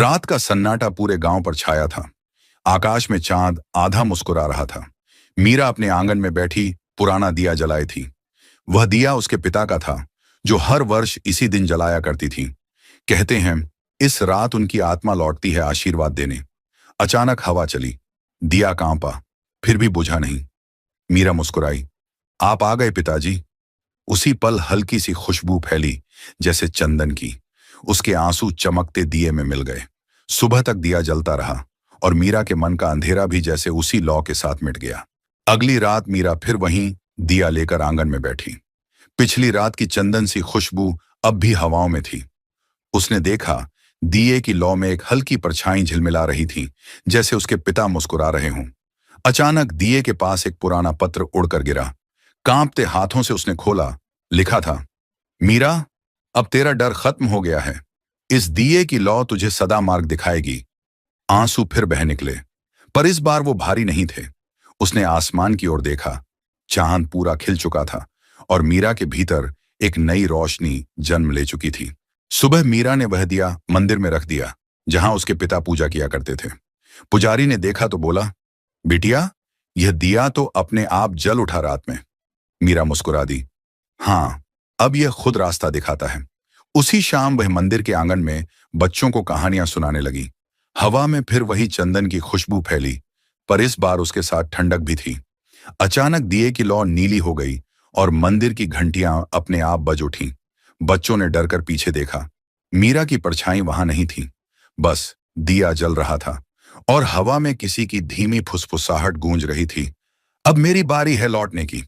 रात का सन्नाटा पूरे गांव पर छाया था। आकाश में चांद आधा मुस्कुरा रहा था। मीरा अपने आंगन में बैठी पुराना दिया जलाए थी। वह दिया उसके पिता का था, जो हर वर्ष इसी दिन जलाया करती थी। कहते हैं इस रात उनकी आत्मा लौटती है आशीर्वाद देने। अचानक हवा चली। दिया कांपा, फिर भी बुझा नहीं। मीरा मुस्कुराई। आप आ गए पिताजी। उसी पल हल्की सी खुशबू फैली, जैसे चंदन की। उसके आंसू चमकते दिए में मिल गए। सुबह तक दिया जलता रहा और मीरा के मन का अंधेरा भी जैसे उसी लौ के साथ मिट गया। अगली रात मीरा फिर वहीं दिया लेकर आंगन में बैठी। पिछली रात की चंदन सी खुशबू अब भी हवाओं में थी। उसने देखा दिए की लौ में एक हल्की परछाई झिलमिला रही थी, जैसे उसके पिता मुस्कुरा रहे हों। अचानक दिए के पास एक पुराना पत्र उड़कर गिरा। कांपते हाथों से उसने खोला। लिखा था, मीरा, अब तेरा डर खत्म हो गया है। इस दिए की लौ तुझे सदा मार्ग दिखाएगी। आंसू फिर बह निकले, पर इस बार वो भारी नहीं थे। उसने आसमान की ओर देखा। चांद पूरा खिल चुका था और मीरा के भीतर एक नई रोशनी जन्म ले चुकी थी। सुबह मीरा ने वह दिया मंदिर में रख दिया, जहां उसके पिता पूजा किया करते थे। पुजारी ने देखा तो बोला, बिटिया, यह दिया तो अपने आप जल उठा रात में। मीरा मुस्कुरा दी। हाँ, अब यह खुद रास्ता दिखाता है। उसी शाम वह मंदिर के आंगन में बच्चों को कहानियां सुनाने लगी। हवा में फिर वही चंदन की खुशबू फैली, पर इस बार उसके साथ ठंडक भी थी। अचानक दिए की लौ नीली हो गई और मंदिर की घंटियां अपने आप बज उठीं। बच्चों ने डरकर पीछे देखा। मीरा की परछाई वहां नहीं थी, बस दिया जल रहा था और हवा में किसी की धीमी फुसफुसाहट गूंज रही थी। अब मेरी बारी है लौटने की।